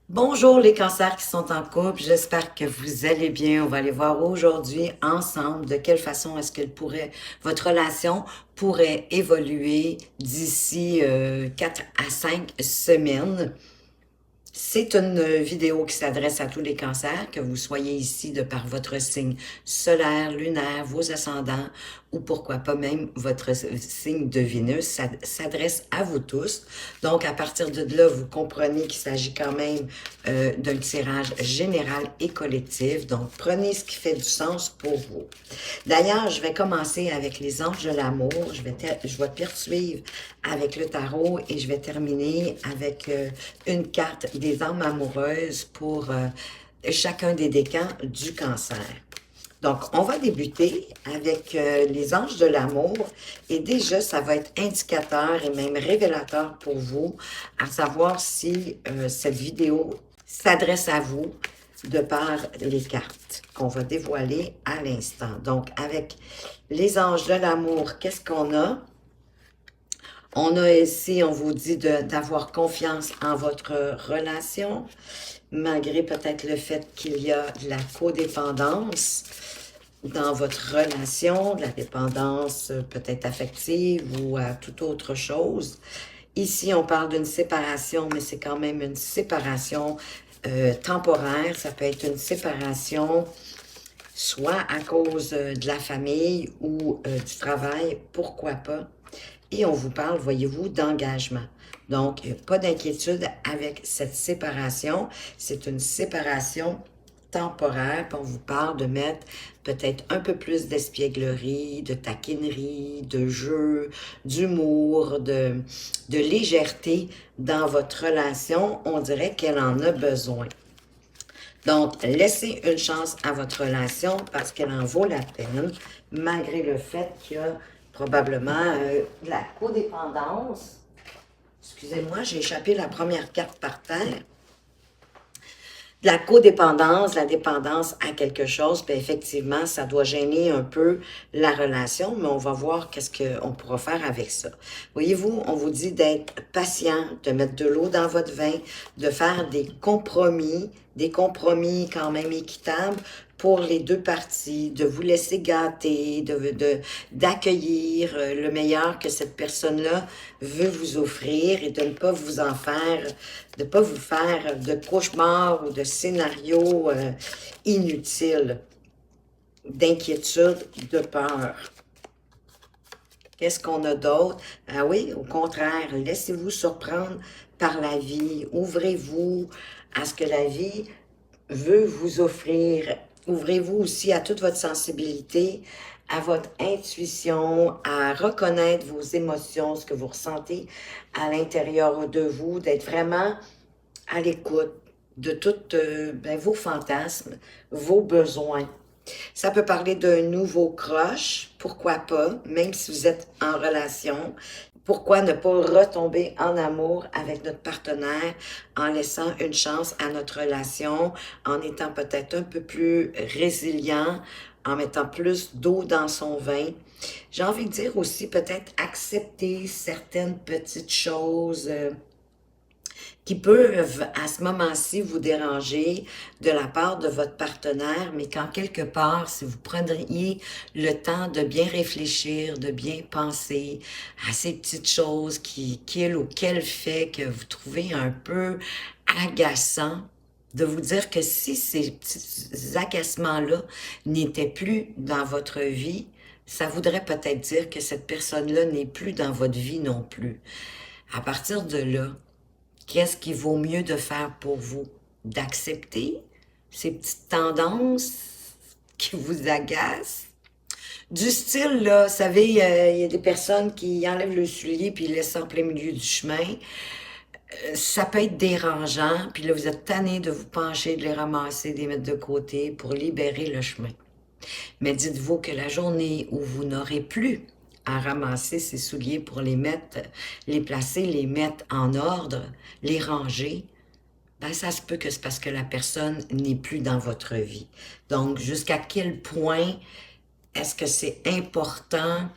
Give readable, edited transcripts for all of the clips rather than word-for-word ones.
Bonjour les cancers qui sont en couple, j'espère que vous allez bien. On va aller voir aujourd'hui ensemble de quelle façon est-ce votre relation pourrait évoluer d'ici 4 à 5 semaines. C'est une vidéo qui s'adresse à tous les cancers, que vous soyez ici de par votre signe solaire, lunaire, vos ascendants ou pourquoi pas même votre signe de Vénus. Ça s'adresse à vous tous. Donc, à partir de là, vous comprenez qu'il s'agit quand même d'un tirage général et collectif. Donc, prenez ce qui fait du sens pour vous. D'ailleurs, je vais commencer avec les anges de l'amour. Je vais poursuivre avec le tarot et je vais terminer avec une carte des âmes amoureuses pour chacun des décans du cancer. Donc, on va débuter avec les anges de l'amour et déjà, ça va être indicateur et même révélateur pour vous à savoir si cette vidéo s'adresse à vous de par les cartes qu'on va dévoiler à l'instant. Donc, avec les anges de l'amour, qu'est-ce qu'on a? On a ici, on vous dit d'avoir confiance en votre relation, malgré peut-être le fait qu'il y a de la codépendance dans votre relation, de la dépendance peut-être affective ou à toute autre chose. Ici, on parle d'une séparation, mais c'est quand même une séparation temporaire. Ça peut être une séparation soit à cause de la famille ou du travail, pourquoi pas. Et on vous parle, voyez-vous, d'engagement. Donc, pas d'inquiétude avec cette séparation. C'est une séparation temporaire. Puis on vous parle de mettre peut-être un peu plus d'espièglerie, de taquinerie, de jeu, d'humour, de légèreté dans votre relation. On dirait qu'elle en a besoin. Donc, laissez une chance à votre relation parce qu'elle en vaut la peine, malgré le fait qu'il y a probablement de la codépendance. Excusez-moi, j'ai échappé la première carte par terre. De la codépendance, la dépendance à quelque chose, puis effectivement, ça doit gêner un peu la relation, mais on va voir qu'est-ce qu'on pourra faire avec ça. Voyez-vous, on vous dit d'être patient, de mettre de l'eau dans votre vin, de faire des compromis quand même équitables pour les deux parties, de vous laisser gâter, d'accueillir le meilleur que cette personne-là veut vous offrir et de ne pas vous en faire, de ne pas vous faire de cauchemars ou de scénarios inutiles, d'inquiétude, de peur. Qu'est-ce qu'on a d'autre? Ah oui, au contraire, laissez-vous surprendre par la vie. Ouvrez-vous à ce que la vie veut vous offrir. Ouvrez-vous aussi à toute votre sensibilité, à votre intuition, à reconnaître vos émotions, ce que vous ressentez à l'intérieur de vous, d'être vraiment à l'écoute de tous vos fantasmes, vos besoins. Ça peut parler d'un nouveau crush, pourquoi pas, même si vous êtes en relation. Pourquoi ne pas retomber en amour avec notre partenaire en laissant une chance à notre relation, en étant peut-être un peu plus résilient, en mettant plus d'eau dans son vin. J'ai envie de dire aussi peut-être accepter certaines petites choses qui peuvent à ce moment-ci vous déranger de la part de votre partenaire, mais quand quelque part, si vous prendriez le temps de bien réfléchir, de bien penser à ces petites choses qu'il ou qu'elle fait que vous trouvez un peu agaçant, de vous dire que si ces petits agacements-là n'étaient plus dans votre vie, ça voudrait peut-être dire que cette personne-là n'est plus dans votre vie non plus. À partir de là, qu'est-ce qui vaut mieux de faire pour vous? D'accepter ces petites tendances qui vous agacent? Du style, là, vous savez, il y a des personnes qui enlèvent le soulier puis ils laissent en plein milieu du chemin. Ça peut être dérangeant, puis là, vous êtes tanné de vous pencher, de les ramasser, de les mettre de côté pour libérer le chemin. Mais dites-vous que la journée où vous n'aurez plus à ramasser ces souliers pour les mettre, les placer, les mettre en ordre, les ranger, ben ça se peut que c'est parce que la personne n'est plus dans votre vie. Donc, jusqu'à quel point est-ce que c'est important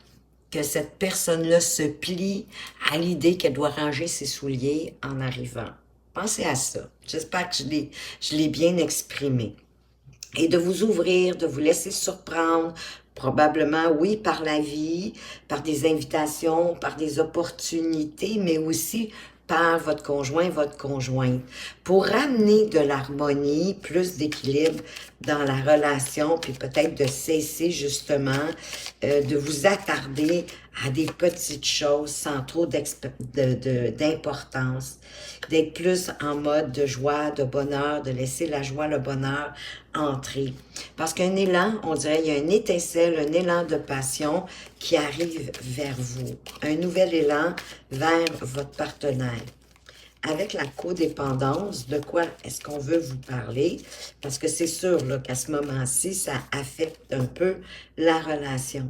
que cette personne-là se plie à l'idée qu'elle doit ranger ses souliers en arrivant? Pensez à ça. J'espère que je l'ai bien exprimé. Et de vous ouvrir, de vous laisser surprendre, probablement, oui, par la vie, par des invitations, par des opportunités, mais aussi par votre conjoint, votre conjointe, pour ramener de l'harmonie, plus d'équilibre dans la relation, puis peut-être de cesser justement de vous attarder à des petites choses sans trop d'importance, d'être plus en mode de joie, de bonheur, de laisser la joie, le bonheur entrer. Parce qu'un élan, on dirait, il y a une étincelle, un élan de passion qui arrive vers vous. Un nouvel élan vers votre partenaire. Avec la codépendance, de quoi est-ce qu'on veut vous parler? Parce que c'est sûr qu'à ce moment-ci, ça affecte un peu la relation.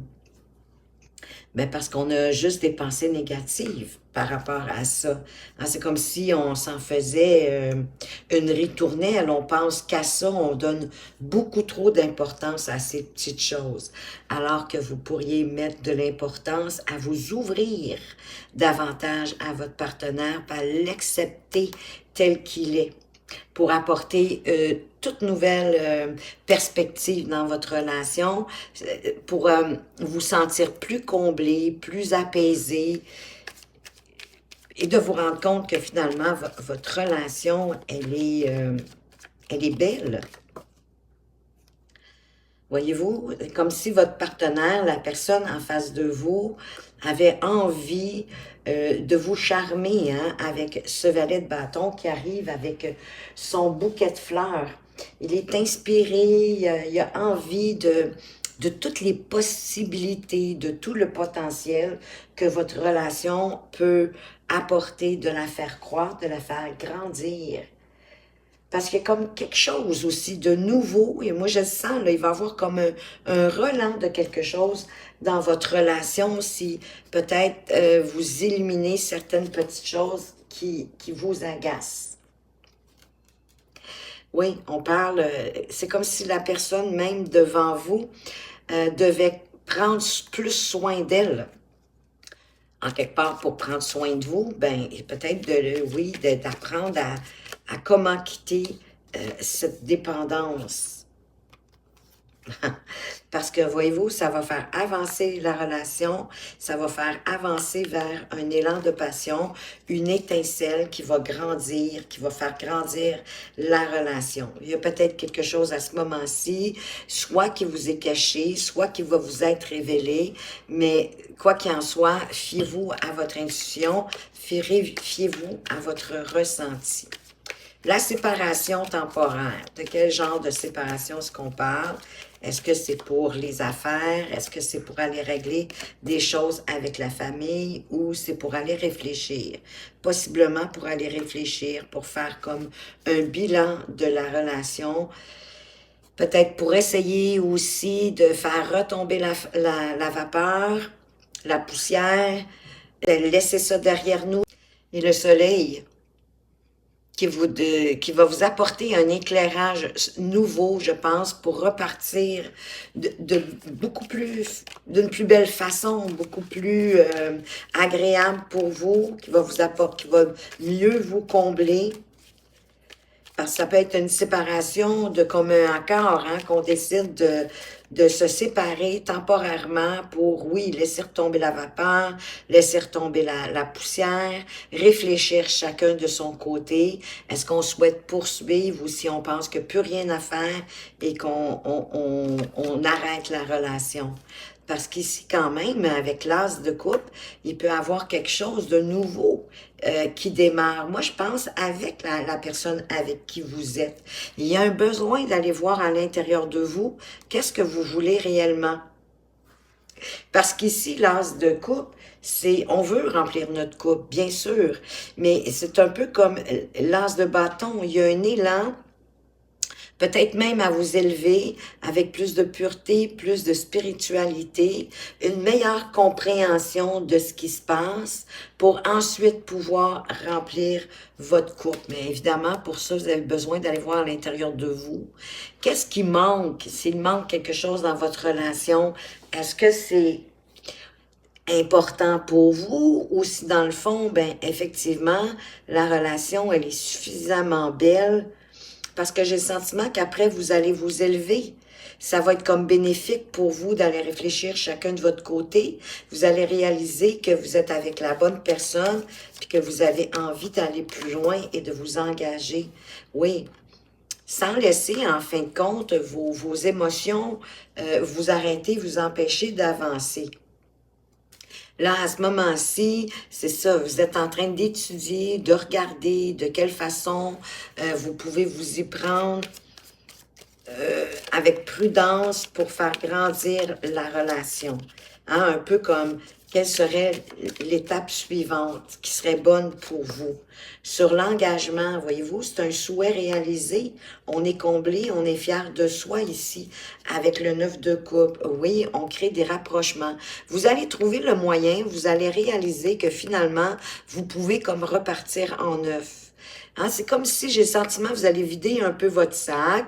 Ben parce qu'on a juste des pensées négatives par rapport à ça. Hein, c'est comme si on s'en faisait une ritournelle. On pense qu'à ça, on donne beaucoup trop d'importance à ces petites choses. Alors que vous pourriez mettre de l'importance à vous ouvrir davantage à votre partenaire, à l'accepter tel qu'il est, pour apporter toute nouvelle perspective dans votre relation, pour vous sentir plus comblé, plus apaisé, et de vous rendre compte que finalement, votre relation, elle est belle. Voyez-vous, comme si votre partenaire, la personne en face de vous, avait envie de vous charmer hein, avec ce valet de bâton qui arrive avec son bouquet de fleurs. Il est inspiré, il a envie de toutes les possibilités, de tout le potentiel que votre relation peut apporter, de la faire croître, de la faire grandir. Parce qu'il y a comme quelque chose aussi de nouveau, et moi je le sens, là, il va y avoir comme un relent de quelque chose dans votre relation si peut-être vous éliminez certaines petites choses qui vous agacent. Oui, on parle, c'est comme si la personne même devant vous devait prendre plus soin d'elle. En quelque part, pour prendre soin de vous, ben peut-être oui, d'apprendre à comment quitter cette dépendance. Parce que, voyez-vous, ça va faire avancer la relation, ça va faire avancer vers un élan de passion, une étincelle qui va grandir, qui va faire grandir la relation. Il y a peut-être quelque chose à ce moment-ci, soit qui vous est caché, soit qui va vous être révélé, mais quoi qu'il en soit, fiez-vous à votre intuition, fiez-vous à votre ressenti. La séparation temporaire, de quel genre de séparation est-ce qu'on parle? Est-ce que c'est pour les affaires? Est-ce que c'est pour aller régler des choses avec la famille ou c'est pour aller réfléchir? Possiblement pour aller réfléchir, pour faire comme un bilan de la relation. Peut-être pour essayer aussi de faire retomber la vapeur, la poussière, de laisser ça derrière nous. Et le soleil, qui va vous apporter un éclairage nouveau, je pense, pour repartir d'une plus belle façon, beaucoup plus agréable pour vous, qui va vous apporter, qui va mieux vous combler. Parce que ça peut être une séparation de commun accord, hein, qu'on décide de se séparer temporairement pour, oui, laisser retomber la vapeur, laisser retomber la poussière, réfléchir chacun de son côté. Est-ce qu'on souhaite poursuivre ou si on pense qu'il n'y a plus rien à faire et on arrête la relation? Parce qu'ici, quand même, avec l'as de coupe, il peut y avoir quelque chose de nouveau qui démarre. Moi, je pense avec la personne avec qui vous êtes. Il y a un besoin d'aller voir à l'intérieur de vous qu'est-ce que vous voulez réellement. Parce qu'ici, l'as de coupe, on veut remplir notre coupe, bien sûr, mais c'est un peu comme l'as de bâton. Il y a un élan, peut-être même à vous élever avec plus de pureté, plus de spiritualité, une meilleure compréhension de ce qui se passe pour ensuite pouvoir remplir votre coupe. Mais évidemment, pour ça, vous avez besoin d'aller voir à l'intérieur de vous. Qu'est-ce qui manque? S'il manque quelque chose dans votre relation, est-ce que important pour vous ou si dans le fond, ben effectivement, la relation, elle est suffisamment belle parce que j'ai le sentiment qu'après, vous allez vous élever. Ça va être comme bénéfique pour vous d'aller réfléchir chacun de votre côté. Vous allez réaliser que vous êtes avec la bonne personne, puis que vous avez envie d'aller plus loin et de vous engager. Oui, sans laisser, en fin de compte, vos émotions vous arrêter, vous empêcher d'avancer. Là, à ce moment-ci, c'est ça, vous êtes en train d'étudier, de regarder de quelle façon vous pouvez vous y prendre avec prudence pour faire grandir la relation. Hein, un peu comme quelle serait l'étape suivante qui serait bonne pour vous. Sur l'engagement, voyez-vous, c'est un souhait réalisé. On est comblé, on est fier de soi ici avec le 9 de coupe. Oui, on crée des rapprochements. Vous allez trouver le moyen, vous allez réaliser que finalement, vous pouvez comme repartir en neuf. Hein, c'est comme si j'ai le sentiment que vous allez vider un peu votre sac.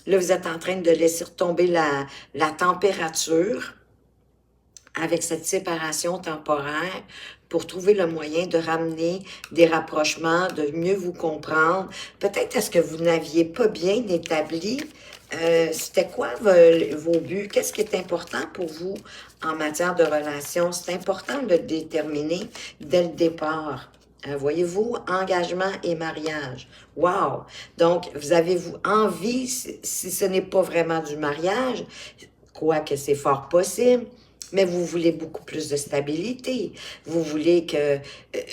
Là, vous êtes en train de laisser retomber la température avec cette séparation temporaire pour trouver le moyen de ramener des rapprochements, de mieux vous comprendre. Peut-être est-ce que vous n'aviez pas bien établi c'était quoi vos buts? Qu'est-ce qui est important pour vous en matière de relation? C'est important de le déterminer dès le départ. Voyez-vous, engagement et mariage. Wow! Donc, vous avez-vous envie, si ce n'est pas vraiment du mariage, quoique c'est fort possible, mais vous voulez beaucoup plus de stabilité. Vous voulez que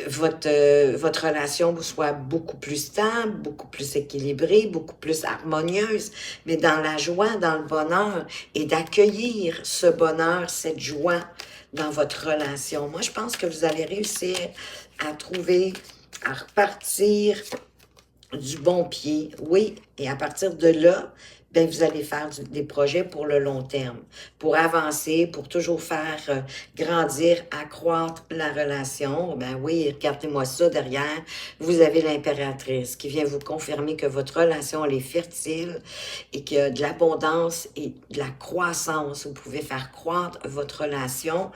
votre relation soit beaucoup plus stable, beaucoup plus équilibrée, beaucoup plus harmonieuse, mais dans la joie, dans le bonheur, et d'accueillir ce bonheur, cette joie dans votre relation. Moi, je pense que vous allez réussir à trouver, à repartir du bon pied. Oui, et à partir de là, ben vous allez faire des projets pour le long terme, pour avancer, pour toujours faire grandir, accroître la relation. Ben oui, regardez-moi ça derrière. Vous avez l'impératrice qui vient vous confirmer que votre relation, elle est fertile et qu'il y a de l'abondance et de la croissance. Vous pouvez faire croître votre relation,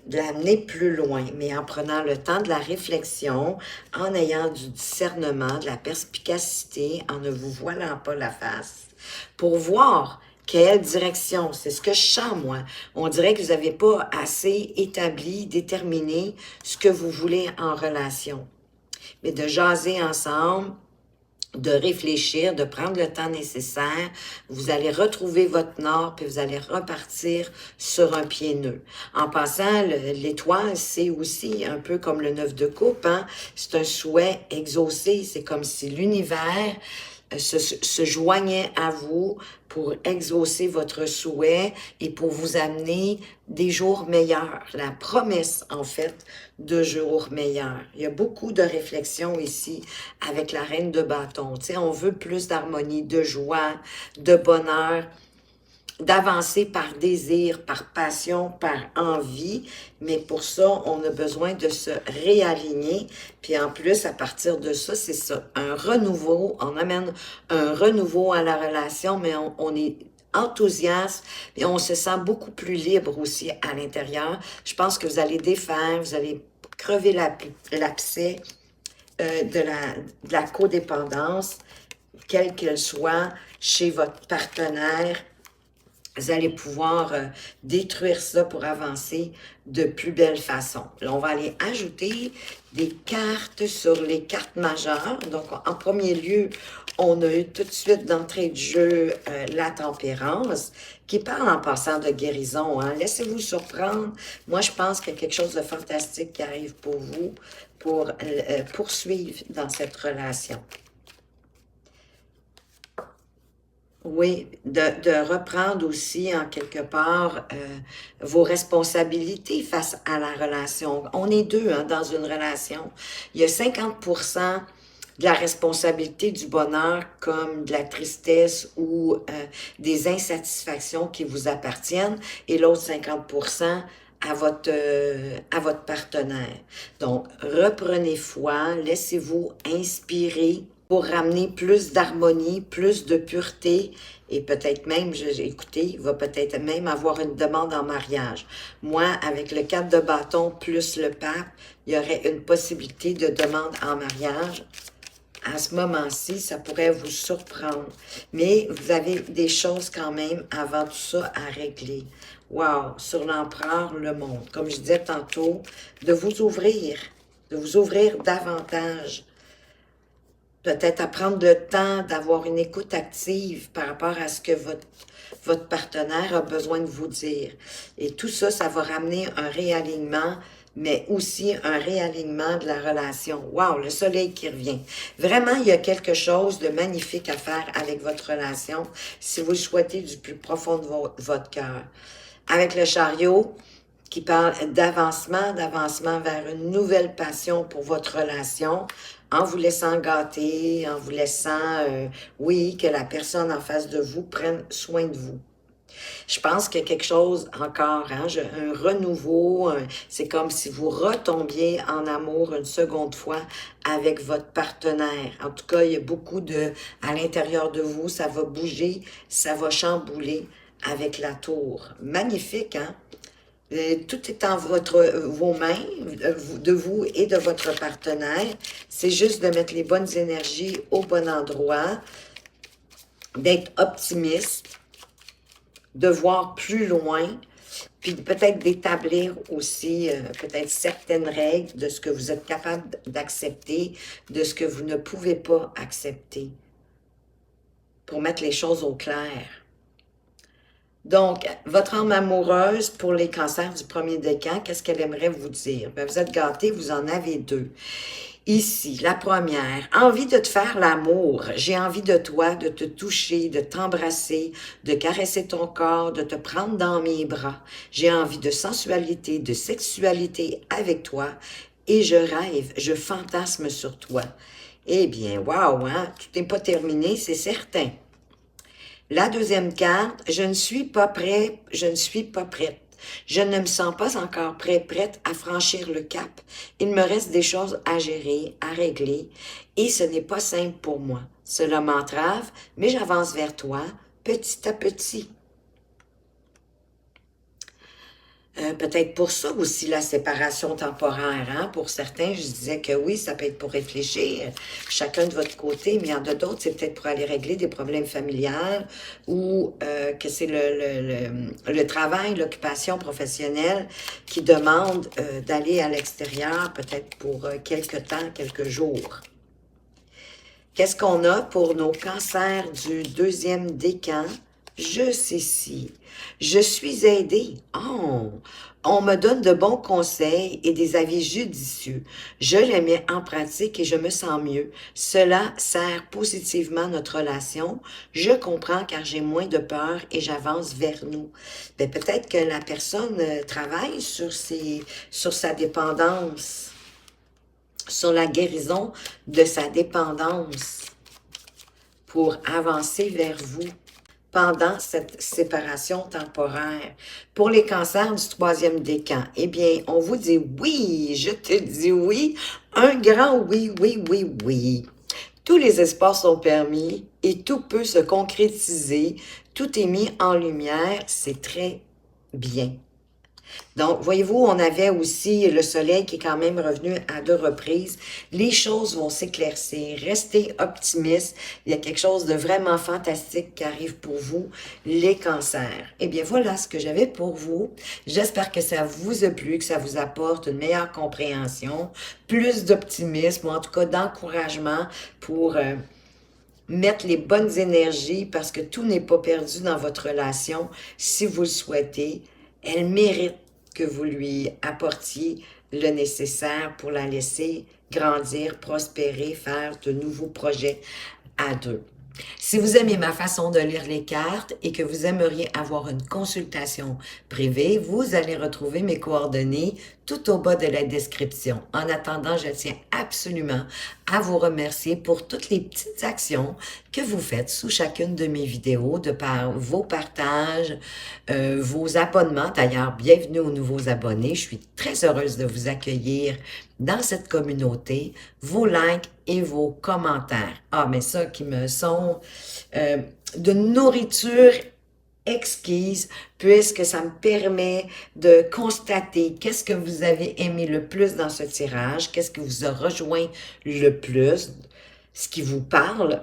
de l'amener plus loin, mais en prenant le temps de la réflexion, en ayant du discernement, de la perspicacité, en ne vous voilant pas la face, pour voir quelle direction, c'est ce que je sens moi. On dirait que vous n'avez pas assez établi, déterminé ce que vous voulez en relation. Mais de jaser ensemble, de réfléchir, de prendre le temps nécessaire, vous allez retrouver votre nord, puis vous allez repartir sur un pied nœud. En passant, l'étoile, c'est aussi un peu comme le 9 de coupe, hein? C'est un souhait exaucé, c'est comme si l'univers se joignait à vous pour exaucer votre souhait et pour vous amener des jours meilleurs. La promesse, en fait, de jours meilleurs. Il y a beaucoup de réflexions ici avec la reine de bâton. Tu sais, on veut plus d'harmonie, de joie, de bonheur, d'avancer par désir, par passion, par envie, mais pour ça, on a besoin de se réaligner, puis en plus, à partir de ça, c'est ça, un renouveau, on amène un renouveau à la relation, mais on est enthousiaste, et on se sent beaucoup plus libre aussi à l'intérieur. Je pense que vous allez défaire, vous allez crever l'abcès de la codépendance, quelle qu'elle soit, chez votre partenaire. Vous allez pouvoir détruire ça pour avancer de plus belle façon. Là, on va aller ajouter des cartes sur les cartes majeures. Donc, en premier lieu, on a eu tout de suite d'entrée de jeu la tempérance, qui parle en passant de guérison. Hein. Laissez-vous surprendre. Moi, je pense qu'il y a quelque chose de fantastique qui arrive pour vous, pour poursuivre dans cette relation. Oui, de reprendre aussi en quelque part vos responsabilités face à la relation. On est deux hein, dans une relation. Il y a 50% de la responsabilité du bonheur comme de la tristesse ou des insatisfactions qui vous appartiennent et l'autre 50% à votre partenaire. Donc, reprenez foi, laissez-vous inspirer pour ramener plus d'harmonie, plus de pureté et peut-être même, écoutez, il va peut-être même avoir une demande en mariage. Moi, avec le 4 de bâton plus le pape, il y aurait une possibilité de demande en mariage. À ce moment-ci, ça pourrait vous surprendre. Mais vous avez des choses quand même avant tout ça à régler. Wow! Sur l'empereur, le monde. Comme je disais tantôt, de vous ouvrir davantage. Peut-être à prendre le temps d'avoir une écoute active par rapport à ce que votre partenaire a besoin de vous dire. Et tout ça, ça va ramener un réalignement, mais aussi un réalignement de la relation. Wow, le soleil qui revient. Vraiment, il y a quelque chose de magnifique à faire avec votre relation si vous le souhaitez du plus profond de votre cœur. Avec le chariot, qui parle d'avancement vers une nouvelle passion pour votre relation, en vous laissant gâter, en vous laissant, oui, que la personne en face de vous prenne soin de vous. Je pense qu'il y a quelque chose encore, hein, un renouveau, c'est comme si vous retombiez en amour une seconde fois avec votre partenaire. En tout cas, il y a beaucoup à l'intérieur de vous, ça va bouger, ça va chambouler avec la tour. Magnifique, hein? Tout est en vos mains, de vous et de votre partenaire. C'est juste de mettre les bonnes énergies au bon endroit, d'être optimiste, de voir plus loin, puis peut-être d'établir aussi peut-être certaines règles de ce que vous êtes capable d'accepter, de ce que vous ne pouvez pas accepter, pour mettre les choses au clair. Donc, votre âme amoureuse pour les cancers du premier décan, qu'est-ce qu'elle aimerait vous dire? Bien, vous êtes gâtés, vous en avez deux. Ici, la première, envie de te faire l'amour. J'ai envie de toi, de te toucher, de t'embrasser, de caresser ton corps, de te prendre dans mes bras. J'ai envie de sensualité, de sexualité avec toi et je rêve, je fantasme sur toi. Eh bien, waouh, hein? Tout n'est pas terminé, c'est certain. La deuxième carte, je ne suis pas prêt, je ne suis pas prête. Je ne me sens pas encore prête à franchir le cap. Il me reste des choses à gérer, à régler, et ce n'est pas simple pour moi. Cela m'entrave, mais j'avance vers toi, petit à petit. Peut-être pour ça aussi la séparation temporaire. Hein? Pour certains, je disais que oui, ça peut être pour réfléchir, chacun de votre côté, mais il y en a d'autres, c'est peut-être pour aller régler des problèmes familiales ou que c'est le travail, l'occupation professionnelle qui demande d'aller à l'extérieur, peut-être pour quelques temps, quelques jours. Qu'est-ce qu'on a pour nos cancers du deuxième décan? Juste ici. Je suis aidée. Oh! On me donne de bons conseils et des avis judicieux. Je les mets en pratique et je me sens mieux. Cela sert positivement notre relation. Je comprends car j'ai moins de peur et j'avance vers nous. Ben, peut-être que la personne travaille sur sa dépendance, sur la guérison de sa dépendance pour avancer vers vous pendant cette séparation temporaire. Pour les cancers du troisième décan, eh bien, on vous dit oui, je te dis oui, un grand oui, oui, oui, oui. Tous les espaces sont permis et tout peut se concrétiser. Tout est mis en lumière, c'est très bien. Donc, voyez-vous, on avait aussi le soleil qui est quand même revenu à 2 reprises. Les choses vont s'éclaircir. Restez optimistes. Il y a quelque chose de vraiment fantastique qui arrive pour vous, les cancers. Eh bien, voilà ce que j'avais pour vous. J'espère que ça vous a plu, que ça vous apporte une meilleure compréhension, plus d'optimisme, ou en tout cas d'encouragement pour mettre les bonnes énergies parce que tout n'est pas perdu dans votre relation si vous le souhaitez. Elle mérite que vous lui apportiez le nécessaire pour la laisser grandir, prospérer, faire de nouveaux projets à deux. Si vous aimez ma façon de lire les cartes et que vous aimeriez avoir une consultation privée, vous allez retrouver mes coordonnées tout au bas de la description. En attendant, je tiens absolument à vous remercier pour toutes les petites actions que vous faites sous chacune de mes vidéos, de par vos partages, vos abonnements. D'ailleurs, bienvenue aux nouveaux abonnés. Je suis très heureuse de vous accueillir dans cette communauté, vos likes et vos commentaires. Ah, mais ça qui me sont de nourriture exquise, puisque ça me permet de constater qu'est-ce que vous avez aimé le plus dans ce tirage, qu'est-ce qui vous a rejoint le plus, ce qui vous parle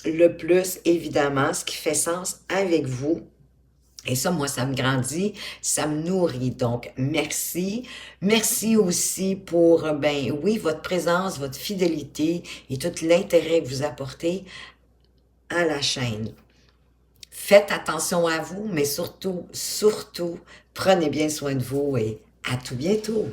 le plus, évidemment, ce qui fait sens avec vous. Et ça, moi, ça me grandit, ça me nourrit. Donc, merci. Merci aussi pour, ben oui, votre présence, votre fidélité et tout l'intérêt que vous apportez à la chaîne. Faites attention à vous, mais surtout, prenez bien soin de vous et à tout bientôt.